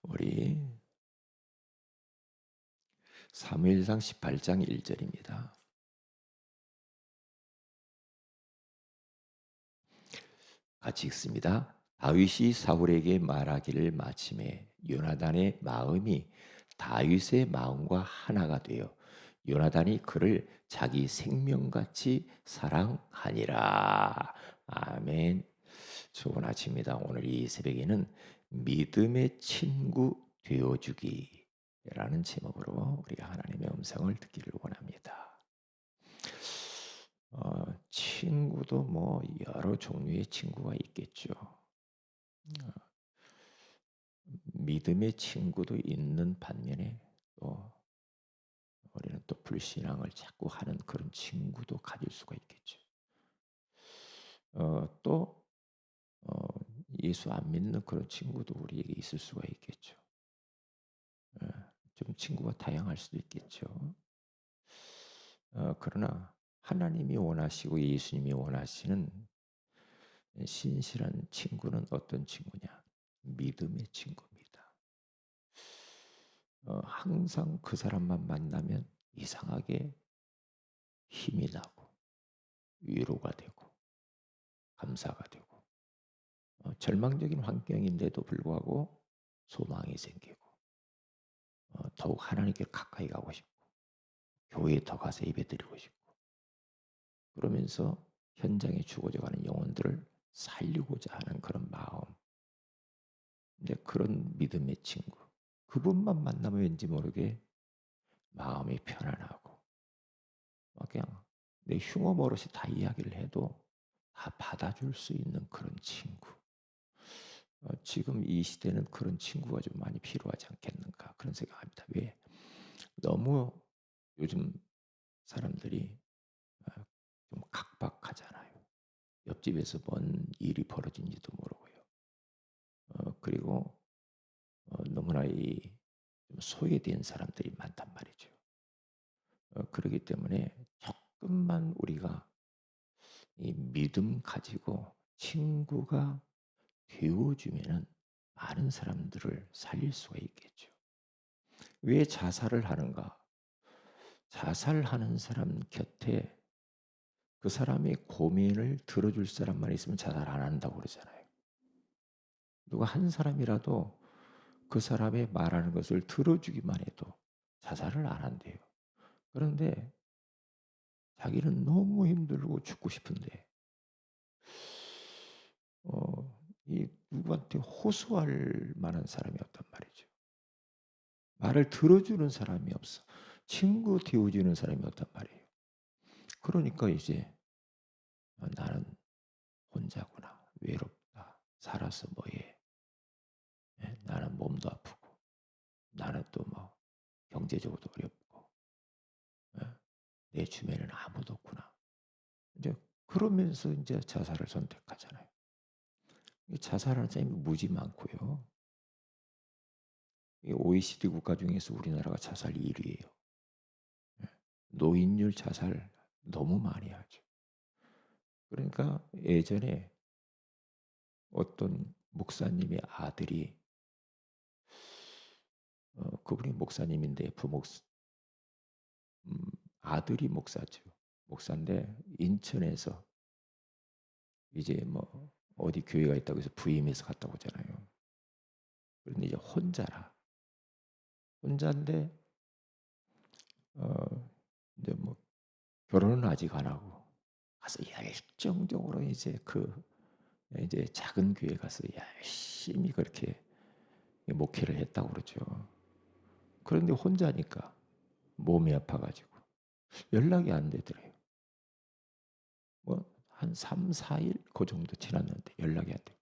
우리 사무엘상 18장 1절입니다. 같이 읽습니다. 다윗이 사울에게 말하기를 마침에 요나단의 마음이 다윗의 마음과 하나가 되어 요나단이 그를 자기 생명같이 사랑하니라. 아멘. 좋은 아침입니다. 오늘 이 새벽에는 믿음의 친구 되어주기라는 제목으로 우리가 하나님의 음성을 듣기를 원합니다. 친구도 뭐 여러 종류의 친구가 있겠죠. 믿음의 친구도 있는 반면에 또 우리는 또 불신앙을 자꾸 하는 그런 친구도 가질 수가 있겠죠. 또 예수 안 믿는 그런 친구도 우리에게 있을 수가 있겠죠. 어, 좀 친구가 다양할 수도 있겠죠. 그러나 하나님이 원하시고 예수님이 원하시는 신실한 친구는 어떤 친구냐? 믿음의 친구입니다. 항상 그 사람만 만나면 이상하게 힘이 나고 위로가 되고 감사가 되고 절망적인 환경인데도 불구하고 소망이 생기고 더욱 하나님께 가까이 가고 싶고 교회에 더 가서 예배드리고 싶고 그러면서 현장에 죽어져가는 영혼들을 살리고자 하는 그런 마음. 이제 그런 믿음의 친구. 그분만 만나면 왠지 모르게 마음이 편안하고 그냥 내 흉어 버릇이 다 이야기를 해도 다 받아줄 수 있는 그런 친구. 지금 이 시대는 그런 친구가 좀 많이 필요하지 않겠는가 그런 생각합니다. 왜? 너무 요즘 사람들이 어, 좀 각박하잖아요. 옆집에서 뭔 일이 벌어진지도 모르고요. 그리고 너무나 좀 소외된 사람들이 많단 말이죠. 그렇기 때문에 조금만 우리가 이 믿음 가지고 친구가 되어주면은 많은 사람들을 살릴 수가 있겠죠. 왜 자살을 하는가? 자살하는 사람 곁에 그 사람의 고민을 들어줄 사람만 있으면 자살 안 한다고 그러잖아요. 누가 한 사람이라도 그 사람의 말하는 것을 들어주기만 해도 자살을 안 한대요. 그런데 자기는 너무 힘들고 죽고 싶은데 이 누구한테 호소할 만한 사람이 없단 말이죠. 말을 들어주는 사람이 없어. 친구 되어주는 사람이 없단 말이에요. 그러니까 이제 나는 혼자구나. 외롭다. 살아서 뭐해. 예, 나는 몸도 아프고 나는 또 뭐 경제적으로도 어렵고 예, 내 주변에는 아무도 없구나. 이제 그러면서 이제 자살을 선택하잖아요. 자살하는 사람이 무지 많고요. 이 OECD 국가 중에서 우리나라가 자살 1위예요. 노인율 자살 너무 많이 하죠. 그러니까 예전에 어떤 목사님의 아들이 그분이 목사님인데 음, 아들이 목사죠. 목사인데 인천에서 이제 뭐 어디 교회가 있다고 해서 부임해서 갔다고 하잖아요. 그런데 이제 혼자인데 어 이제 뭐 결혼은 아직 안 하고 가서 열정적으로 이제 이제 작은 교회 가서 열심히 그렇게 목회를 했다고 그러죠. 그런데 혼자니까 몸이 아파가지고 연락이 안 되더래요. 뭐 한 3, 4일 그 정도 지났는데 연락이 안 돼요.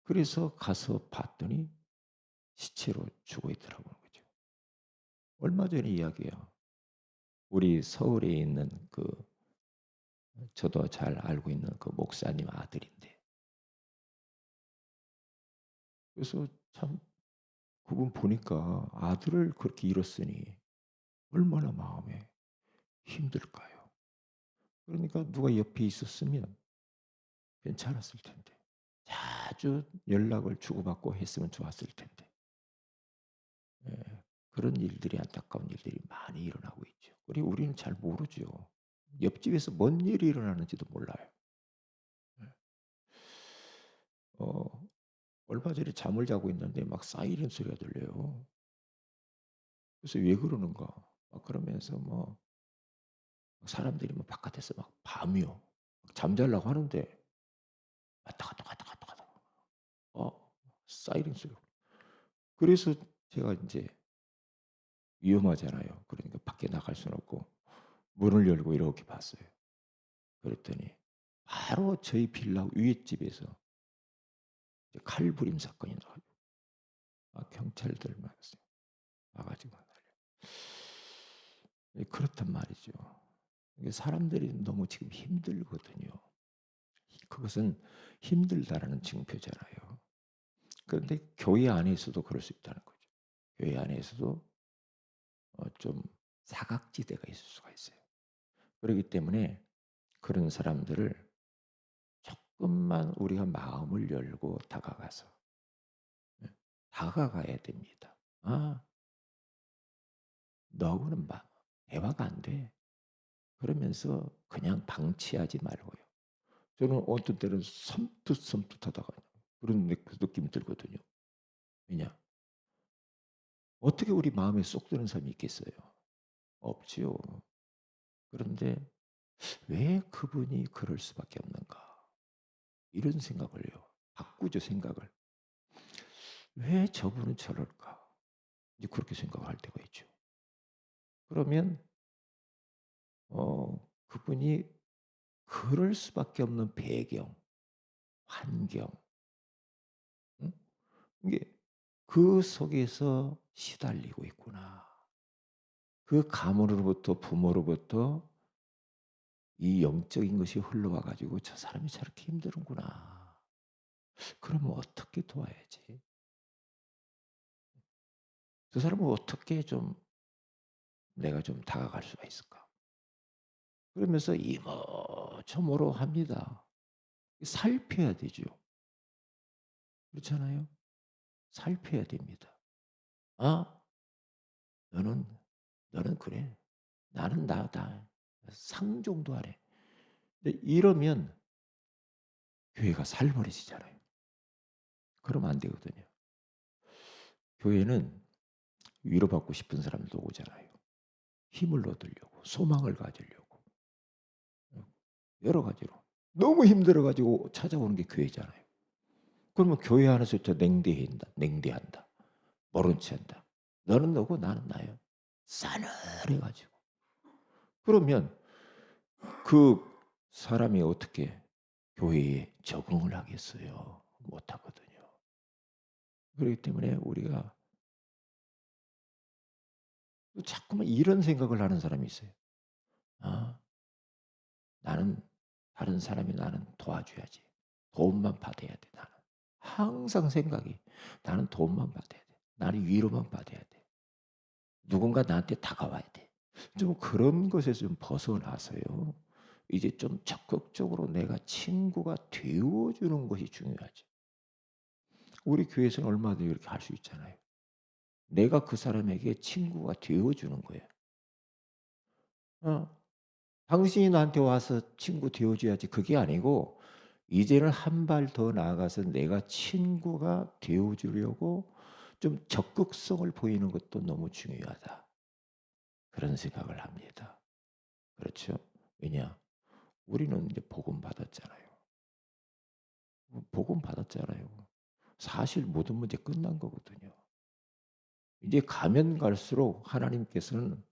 그래서 가서 봤더니 시체로 죽어 있더라고요. 그죠. 얼마 전에 이야기예요. 우리 서울에 있는 저도 잘 알고 있는 그 목사님 아들인데 그래서 참 그분 보니까 아들을 그렇게 잃었으니 얼마나 마음에 힘들까요? 그러니까 누가 옆에 있었으면 괜찮았을 텐데 자주 연락을 주고받고 했으면 좋았을 텐데. 예. 그런 일들이 안타까운 일들이 많이 일어나고 있죠. 그리고 우리는 잘 모르죠. 옆집에서 뭔 일이 일어나는지도 몰라요. 예. 어 얼마 전에 잠을 자고 있는데 막 사이렌 소리가 들려요. 그래서 '왜 그러는가?' 막 그러면서 뭐 사람들이 뭐 바깥에서 막 밤이요. 잠자려고 하는데 왔다 갔다 왔다 갔다 갔다 어 사이렌 소리. 그래서 제가 인제 위험하잖아요. 그러니까 밖에 나갈 수는 없고 문을 열고 이렇게 봤어요. 그랬더니 바로 저희 빌라 위에 집에서 이제 칼부림 사건이 나 가지고 경찰들 와 가지고 예 그렇단 말이죠. 이게 사람들이 너무 지금 힘들거든요. 그것은 힘들다라는 징표잖아요. 그런데 교회 안에서도 그럴 수 있다는 거죠. 교회 안에서도 좀 사각지대가 있을 수가 있어요. 그렇기 때문에 그런 사람들을 조금만 우리가 마음을 열고 다가가서 예 다가가야 됩니다. "아 너하고는 대화가 안 돼." 그러면서 그냥 방치하지 말고요. 저는 어떤 때는 섬뜩섬뜩하다가 그런 그 느낌이 들거든요. 왜냐? 어떻게 우리 마음에 쏙 드는 사람이 있겠어요? 없지요. 그런데 '왜 그분이 그럴 수밖에 없는가?' 이런 생각을요. 바꾸죠 생각을. '왜 저분은 저럴까?' 이제 그렇게 생각할 때가 있죠. 그러면 그분이 그럴 수밖에 없는 배경, 환경, 응? 이게 '그 속에서 시달리고 있구나. 그 가문으로부터 부모로부터 이 영적인 것이 흘러와 가지고 저 사람이 저렇게 힘드는구나. 그러면 어떻게 도와야지? 저 사람을 어떻게 좀 내가 좀 다가갈 수가 있을까?' 그러면서 이모저모로 합니다. 살펴야 되죠. 그렇잖아요. 살펴야 됩니다. '아 너는 너는 그래. 나는 나다. 상종도 안 해.' 근데 이러면 교회가 살벌해지잖아요. 그러면 안 되거든요. 교회는 위로받고 싶은 사람도 오잖아요. 힘을 얻으려고 소망을 가지려고 여러 가지로. 너무 힘들어 가지고 찾아오는 게 교회잖아요. 그러면 교회 안에서 저 냉대한다. 모른 체 한다. 너는 너고 나는 나요. 싸늘해 가지고. 그러면 그 사람이 어떻게 교회에 적응을 하겠어요? 못 하거든요. 그렇기 때문에 우리가 자꾸만 이런 생각을 하는 사람이 있어요. '아 나는 다른 사람이 나는 도와줘야지. 도움만 받아야 돼 나는.' 항상 생각이 '나는 도움만 받아야 돼. 나는 위로만 받아야 돼. 누군가 나한테 다가와야 돼.' 좀 그런 것에서 좀 벗어나서요. 이제 좀 적극적으로 내가 친구가 되어 주는 것이 중요하죠. 우리 교회에서는 얼마든지 이렇게 할 수 있잖아요. 내가 그 사람에게 친구가 되어 주는 거예요. 어. 당신이 나한테 와서 친구 되어 줘야지 그게 아니고 이제는 한 발 더 나아가서 내가 친구가 되어 주려고 좀 적극성을 보이는 것도 너무 중요하다. 그런 생각을 합니다. 그렇죠? 왜냐? 우리는 이제 복음 받았잖아요. 복음 받았잖아요. 사실 모든 문제 끝난 거거든요. 이제 가면 갈수록 하나님께서는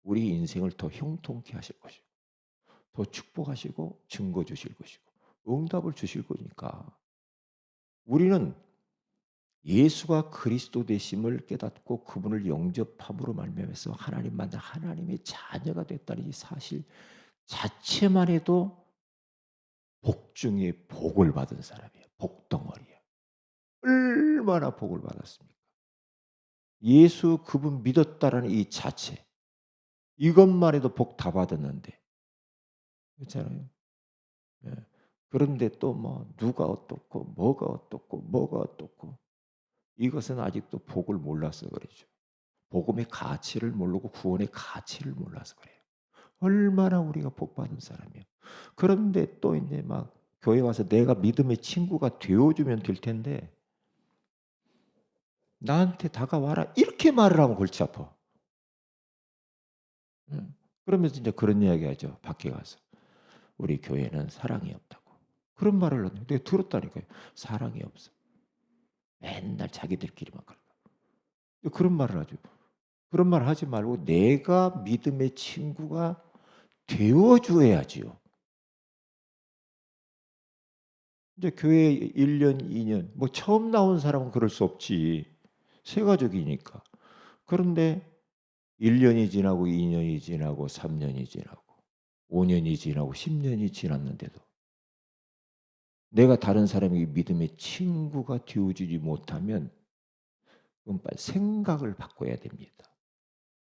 우리 인생을 더 형통케 하실 것이고 더 축복하시고 증거 주실 것이고 응답을 주실 거니까 우리는 예수가 그리스도 되심을 깨닫고 그분을 영접함으로 말미암아서 하나님 만나 하나님의 자녀가 됐다는 이 사실 자체만 해도 복 중에 복을 받은 사람이에요. 복덩어리야. 얼마나 복을 받았습니까? 예수 그분 믿었다라는 이 자체 이것만 해도 복 다 받았는데 그렇잖아요. 예. 그런데 또 뭐 누가 어떻고 뭐가 어떻고 뭐가 어떻고 이것은 아직도 복을 몰라서 그러죠. 복음의 가치를 모르고 구원의 가치를 몰라서 그래요. 얼마나 우리가 복 받은 사람이에요. 그런데 또 인제 막 교회 와서 내가 믿음의 친구가 되어 주면 될 텐데 "나한테 다가와라." 이렇게 말을 하면 골치 아파. 그러면서 인제 그런 이야기하죠, 밖에 가서. "우리 교회는 사랑이 없다고." 그런 말을 내가 들었다니까요. "사랑이 없어." 맨날 자기들끼리만 그러고. 그런 말을 하죠. 그런 말 하지 말고 내가 믿음의 친구가 되어 줘야지요. 이제 교회 1 년, 2년 뭐 처음 나온 사람은 그럴 수 없지. 새 가족이니까. 그런데 1 년이 지나고 2 년이 지나고 3 년이 지나고 5 년이 지나고 10 년이 지났는데도 내가 다른 사람에게 믿음의 친구가 되어 주지 못하면 그건 빨리 생각을 바꿔야 됩니다.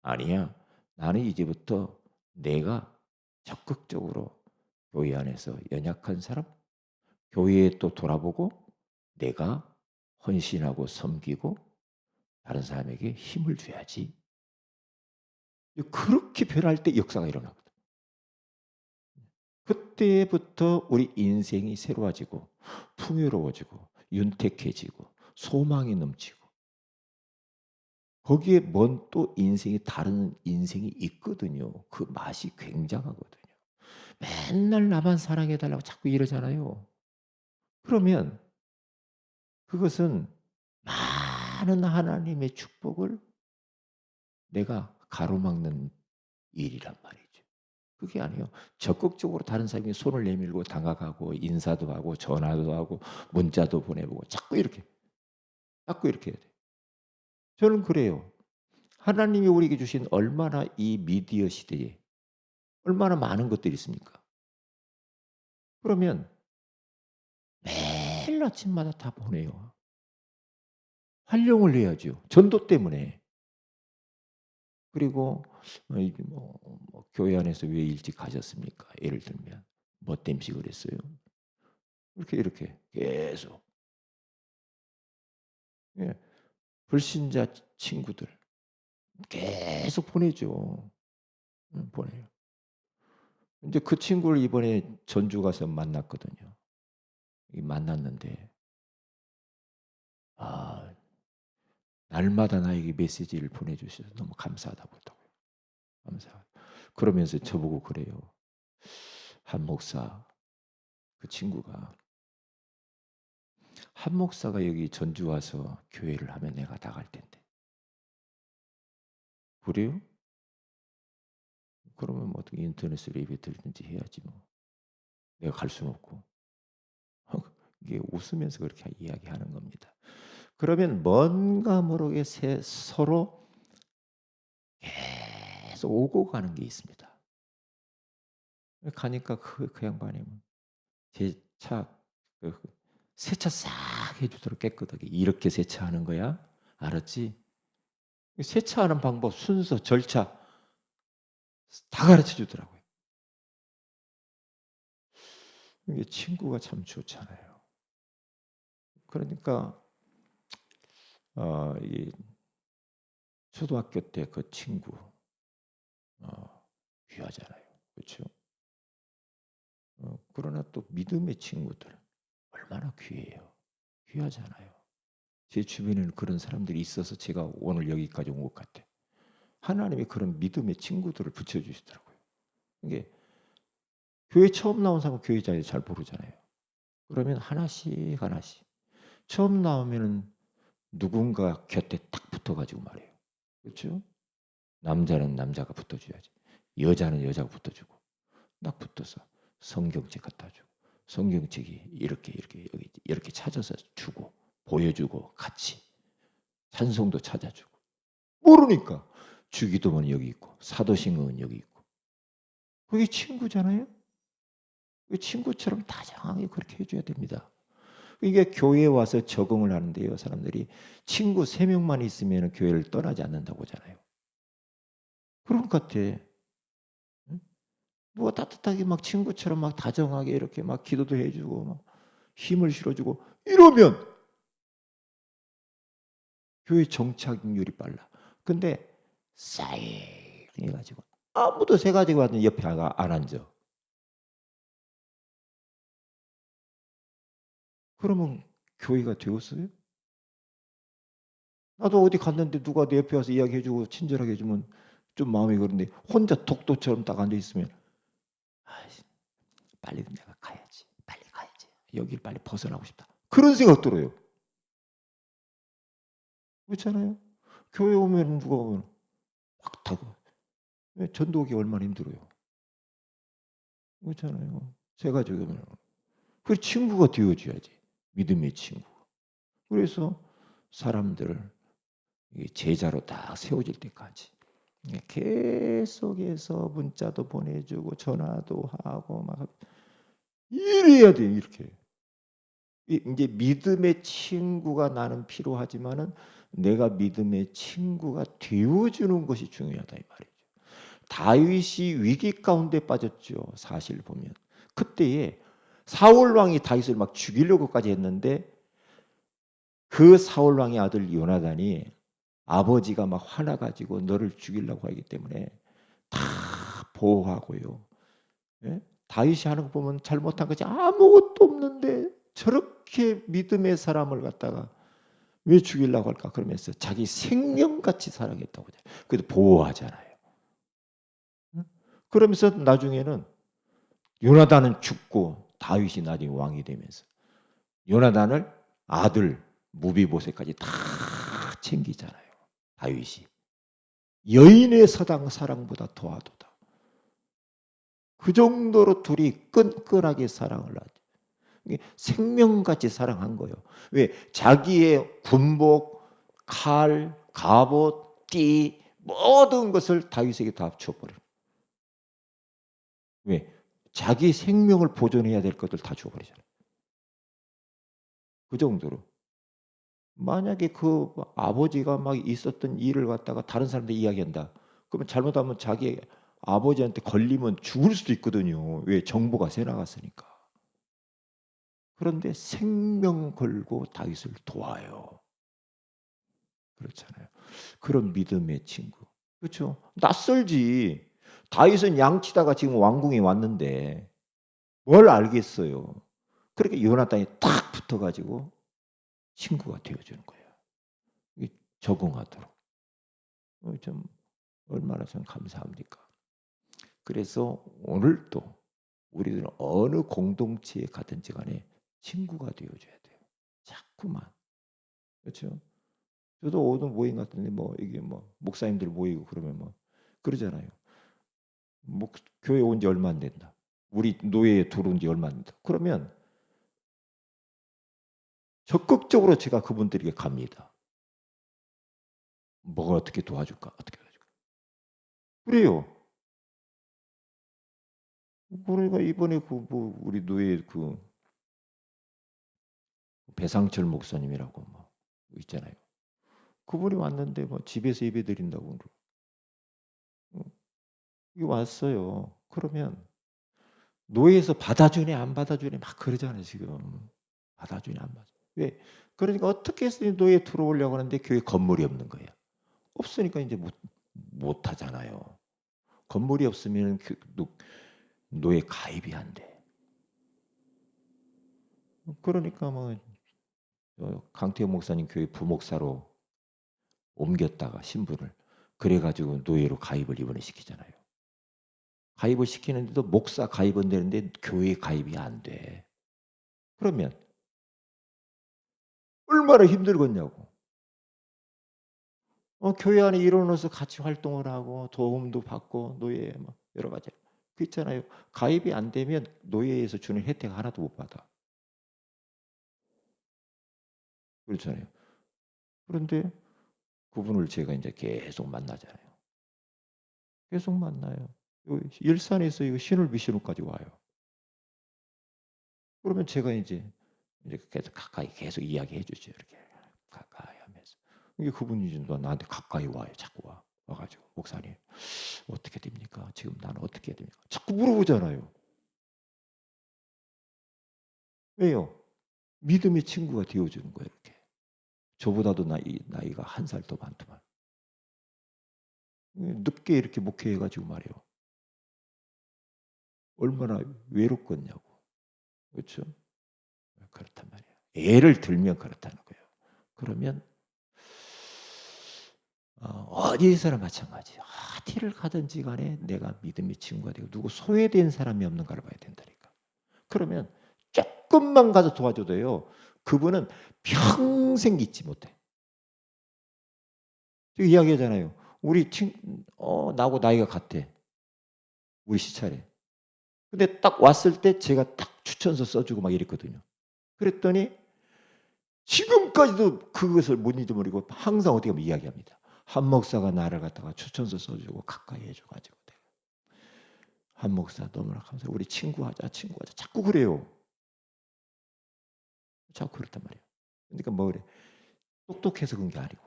아니야. 나는 이제부터 내가 적극적으로 교회 안에서 연약한 사람, 교회에 또 돌아보고 내가 헌신하고 섬기고 다른 사람에게 힘을 줘야지. 그렇게 변할 때 역사가 일어나거든. 그때부터 우리 인생이 새로워지고 풍요로워지고 윤택해지고 소망이 넘치고 거기에 뭔 또 인생이 다른 인생이 있거든요. 그 맛이 굉장하거든요. 맨날 나만 사랑해 달라고 자꾸 이러잖아요. 그러면 그것은 많은 하나님의 축복을 내가 가로막는 일이란 말이죠. 그게 아니에요. 적극적으로 다른 사람이 손을 내밀고 다가가고 인사도 하고 전화도 하고 문자도 보내보고 자꾸 이렇게 해야 돼요. 저는 그래요. 하나님이 우리에게 주신 얼마나 이 미디어 시대에 얼마나 많은 것들이 있습니까? 그러면 매일 아침마다 다 보내요. 활용을 해야죠. 전도 때문에. 그리고 이게 교회 안에서 왜 일찍 가셨습니까? 예를 들면 뭐 때문에 그랬어요? 이렇게 계속 예 불신자 친구들 계속 보내죠. 보내요. 인제 그 친구를 이번에 전주 가서 만났거든요. 이 만났는데 아 날마다 나에게 메시지를 보내 주셔서 너무 감사하다고 그러더라고요. 감사 그러면서 저보고 그래요. "한 목사" 그 친구가 "한 목사가 여기 전주 와서 교회를 하면 내가 나갈 텐데." "그래요? 그러면 뭐 어떻게 인터넷으로 예배 드리든지 해야지 뭐. 내가 갈 수는 없고." 이게 웃으면서 그렇게 이야기하는 겁니다. 그러면 뭔가 모르게 서로 계속 오고 가는 게 있습니다. 가니까 그 양반이 제 차 그 세차 싹 해 주도록 깨끗하게 "이렇게 세차하는 거야. 알았지?" 세차하는 방법, 순서, 절차 다 가르쳐 주더라고요. 이게 친구가 참 좋잖아요. 그러니까 이 초등학교 때 그 친구 귀하잖아요. 그렇죠? 그러나 또 믿음의 친구들 얼마나 귀해요. 귀하잖아요. 제 주변에는 그런 사람들이 있어서 제가 오늘 여기까지 온 것 같아요. 하나님이 그런 믿음의 친구들을 붙여 주시더라고요. 이게 교회 처음 나온 사람은 교회 자리 잘 모르잖아요. 그러면 하나씩 하나씩 처음 나오면은 누군가 곁에 딱 붙어 가지고 말해요. 그렇죠? 남자는 남자가 붙어 줘야지. 여자는 여자가 붙어 주고 딱 붙어서 성경책 갖다 주고 성경책이 이렇게 여기 이렇게 찾아서 주고 보여주고 같이 찬송도 찾아주고 모르니까 주기도문은 여기 있고 사도신경은 여기 있고 그게 친구잖아요. 그 친구처럼 다정하게 그렇게 해 줘야 됩니다. 이게 교회에 와서 적응을 하는데요. 사람들이 친구 3 명만 있으면 교회를 떠나지 않는다고 하잖아요. 그런 것 같아. 응? 누가 따뜻하게 막 친구처럼 막 다정하게 이렇게 막 기도도 해 주고 막 힘을 실어 주고 이러면 교회 정착률이 빨라. 근데 싸이해 가지고 아무도 새 가지고 왔는데 옆에 안 앉아. 그러면 교회가 되었어요? 나도 어디 갔는데 누가 내 옆에 와서 이야기해 주고 친절하게 해 주면 좀 마음이 그런데 혼자 독도처럼 딱 앉아 있으면 '아이씨 빨리 내가 가야지. 빨리 가야지. 여길 빨리 벗어나고 싶다.' 그런 생각 들어요. 그렇잖아요. 교회 오면 누가 오면 막 타고 왜 전도하기 얼마나 힘들어요. 그렇잖아요. 새 가지고 오면 그 친구가 되어 줘야지. 믿음의 친구. 그래서 사람들을 이 제자로 딱 세워질 때까지 계속해서 문자도 보내주고 전화도 하고 막 이래야 돼 이렇게. 이제 믿음의 친구가 나는 필요하지만은 내가 믿음의 친구가 되어주는 것이 중요하다 이 말이죠. 다윗이 위기 가운데 빠졌죠. 사실 보면 그때에 사울 왕이 다윗을 막 죽이려고까지 했는데 그 사울 왕의 아들 요나단이 아버지가 막 화나 가지고 너를 죽이려고 하기 때문에 다 보호하고요. 예? 다윗이 하는 거 보면 잘못한 것이 아무것도 없는데 저렇게 믿음의 사람을 갖다가 왜 죽이려고 할까 그러면서 자기 생명같이 사랑했다고 해요. 그래도 보호하잖아요. 응? 그러면서 나중에는 요나단은 죽고 다윗이 나중에 왕이 되면서 요나단을 아들 무비보셋까지 다 챙기잖아요. 다윗이 여인의 서당 사랑보다 더하도다. 그 정도로 둘이 끈끈하게 사랑을 하죠. 생명같이 사랑한 거예요. 왜? 자기의 군복, 칼, 갑옷, 띠 모든 것을 다윗에게 다 줘버려요. 왜? 자기 생명을 보존해야 될 것들 다 줘버리잖아요. 그 정도로. 만약에 그 아버지가 막 있었던 일을 갖다가 다른 사람들 이야기한다. 그러면 잘못하면 자기 아버지한테 걸리면 죽을 수도 있거든요. 왜? 정보가 새 나갔으니까. 그런데 생명 걸고 다윗을 도와요. 그렇잖아요. 그런 믿음의 친구. 그렇죠? 낯설지. 다윗은 양치다가 지금 왕궁에 왔는데 뭘 알겠어요. 그렇게 요나단이 딱 붙어가지고 친구가 되어주는 거예요. 적응하도록. 좀 얼마나 좀 감사합니까? 그래서 오늘도 우리들은 어느 공동체에 가든지 간에 친구가 되어줘야 돼요. 자꾸만. 그렇죠? 저도 어느 모임 같은데 뭐 이게 뭐 목사님들 모이고 그러면 뭐 그러잖아요. 뭐 교회 온 지 얼마 안 된다. 우리 노예에 들어온 지 얼마 안 된다. 그러면 적극적으로 제가 그분들에게 갑니다. 뭐가 어떻게 도와줄까? 어떻게 도와줄까? 그래요. 그러니까 이번에 그 뭐 우리 노예 그 배상철 목사님이라고 뭐 있잖아요. 그분이 왔는데 뭐 집에서 예배 드린다고 이게 왔어요. 그러면 노예에서 받아주네 안 받아주네 막 그러잖아요 지금. 받아주네 안 받아. 왜? 그러니까 어떻게 해서 노예 들어오려고 하는데 교회 건물이 없는 거예요. 없으니까 이제 못 하잖아요. 건물이 없으면 노예 가입이 안 돼. 그러니까 뭐 강태호 목사님 교회 부목사로 옮겼다가 신분을 그래 가지고 노예로 가입을 이번에 시키잖아요. 가입을 시키는데도 목사 가입은 되는데 교회 가입이 안 돼. 그러면 얼마나 힘들겠냐고. 교회 안에 일원으로서 같이 활동을 하고 도움도 받고 노예 뭐 여러 가지 그 있잖아요. 가입이 안 되면 노예에서 주는 혜택 하나도 못 받아. 그렇잖아요. 그런데 그분을 제가 인제 계속 만나잖아요. 계속 만나요. 일산에서 이거 신월미신호까지 와요. 그러면 제가 이제 계속 가까이 계속 이야기해 주죠. 이렇게 가까이 하면서. 이게 그분이 이제 나한테 가까이 와요. 자꾸 와. 와가지고 목사님 어떻게 됩니까? 지금 나는 어떻게 해야 됩니까? 자꾸 물어보잖아요. 왜요? 믿음의 친구가 되어주는 거예요. 이렇게. 저보다도 나이가 한 살 더 많더만. 늦게 이렇게 목회해가지고 말이에요. 얼마나 외롭겠냐고. 그렇죠? 그렇단 말이에요. 예를 들면 그렇다는 거예요. 그러면 어디서나 마찬가지예요. 어디를 가든지 간에 내가 믿음의 친구가 되고 누구 소외된 사람이 없는가를 봐야 된다니까. 그러면 조금만 가서 도와줘도요. 그분은 평생 잊지 못해. 제가 이야기하잖아요. 우리 나하고 나이가 같아. 우리 시차례. 근데 딱 왔을 때 제가 딱 추천서 써주고 막 이랬거든요. 그랬더니 지금까지도 그것을 못 잊어버리고 항상 어디 가면 이야기합니다. 한 목사가 나를 갖다가 추천서 써주고 가까이 해줘가지고 한 목사 너무나 감사해. 우리 친구하자. 자꾸 그래요. 자꾸 그렇단 말이에요. 그러니까 뭐 그래. 똑똑해서 그런 게 아니고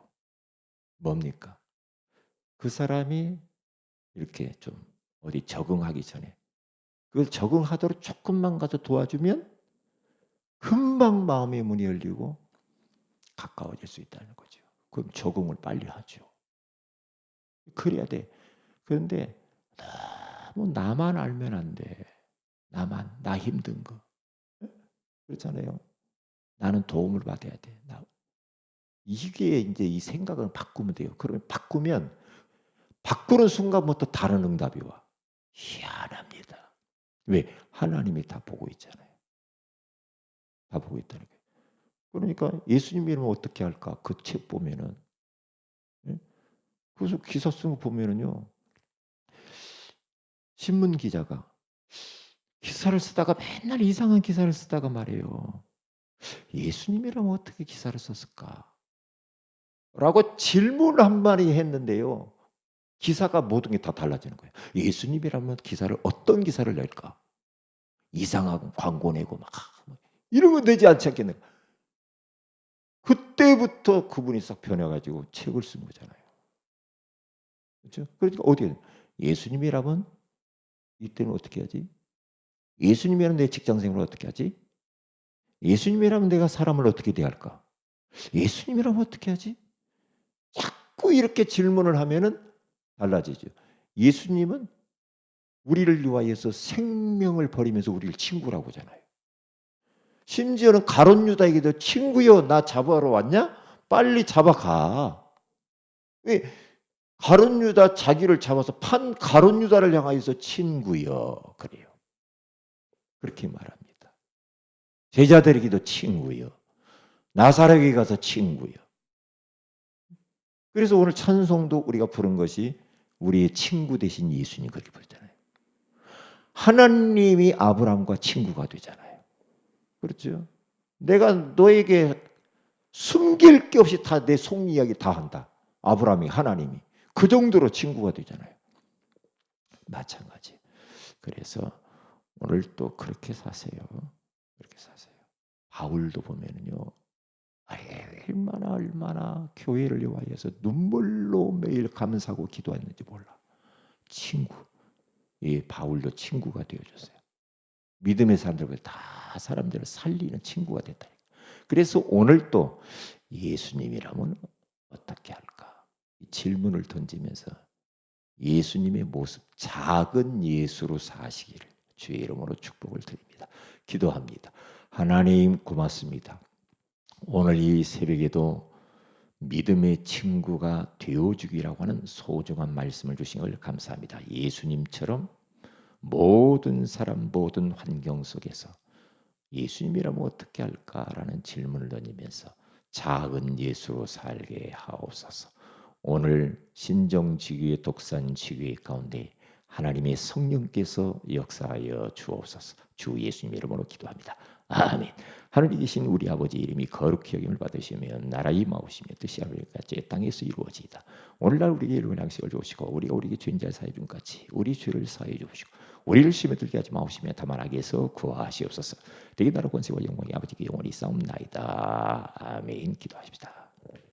뭡니까? 그 사람이 이렇게 좀 어디 적응하기 전에 그걸 적응하도록 조금만 가서 도와주면 금방 마음의 문이 열리고 가까워질 수 있다는 거죠. 그럼 적응을 빨리 하죠. 그래야 돼. 그런데 너무 나만 알면 안 돼. 나 힘든 거. 그렇잖아요. 나는 도움을 받아야 돼. 이게 이제 이 생각을 바꾸면 돼요. 그러면 바꾸는 순간부터 다른 응답이 와. 희한합니다. 왜? 하나님이 다 보고 있잖아요. 다 보고 있다는 거예요. 그러니까 예수님 이름을 어떻게 할까? 그 책 보면은. 그래서 기사 쓴 거 보면은요. 신문 기자가 기사를 쓰다가 맨날 이상한 기사를 쓰다가 말이에요. 예수님이라면 어떻게 기사를 썼을까? 라고 질문 한 마디 했는데요. 기사가 모든 게 다 달라지는 거예요. 예수님이라면 어떤 기사를 낼까? 이상한 광고 내고 막 이러면 되지 않지 않겠는가? 그때부터 그분이 싹 변해가지고 책을 쓴 거잖아요. 그렇죠? 그러니까 어떻게 예수님이라면 이때는 어떻게 하지? 예수님이라면 내 직장생활을 어떻게 하지? 예수님이라면 내가 사람을 어떻게 대할까? 예수님이라면 어떻게 하지? 자꾸 이렇게 질문을 하면은 달라지죠. 예수님은 우리를 위하여서 생명을 버리면서 우리를 친구라고 하잖아요. 심지어는 가룟 유다에게도 친구여 나 잡아러 왔냐? 빨리 잡아가. 왜? 가룟 유다 자기를 잡아서 판 가룟 유다를 향하여서 친구여 그래요. 그렇게 말합니다. 제자들에게도 친구여. 나사렛에 가서 친구여. 그래서 오늘 찬송도 우리가 부른 것이 우리의 친구 되신 예수님 그렇게 부르잖아요. 하나님이 아브라함과 친구가 되잖아요. 그렇죠? 내가 너에게 숨길 게 없이 다 내 속 이야기 다 한다. 아브라함이 하나님이 그 정도로 친구가 되잖아요. 마찬가지. 그래서 오늘 또 그렇게 사세요. 그렇게 사세요. 바울도 보면은요. 얼마나 교회를 위하여서 눈물로 매일 감사하고 기도했는지 몰라. 친구. 이 바울도 친구가 되어줬어요. 믿음의 사람들과 다 사람들을 살리는 친구가 됐다. 그래서 오늘 또 예수님이라면 어떻게 할까? 이 질문을 던지면서 예수님의 모습, 작은 예수로 사시기를 주의 이름으로 축복을 드립니다. 기도합니다. 하나님 고맙습니다. 오늘 이 새벽에도 믿음의 친구가 되어주기라고 하는 소중한 말씀을 주신 걸 감사합니다. 예수님처럼 모든 사람, 모든 환경 속에서 예수님이라면 어떻게 할까라는 질문을 던지면서 작은 예수로 살게 하옵소서. 오늘 신정지교회 독산지교회 가운데 하나님의 성령께서 역사하여 주옵소서. 주 예수님 이름으로 기도합니다. 아멘. 하늘에 계신 우리 아버지 이름이 거룩히 여김을 받으시며 나라 임하오시며 뜻이 하늘같이 땅에서 이루어지이다. 오늘날 우리에게 일용할 양식을 주시고 우리가 우리에게 죄인 자를 사해 준 같이 우리 죄를 사해 주시고 우리를 시험에 들게 하지 마옵시며 다만 악에서 구하시옵소서. 되게 나라 권세와 영광이 아버지께 영원히 싸움나이다. 아멘. 기도하십시다.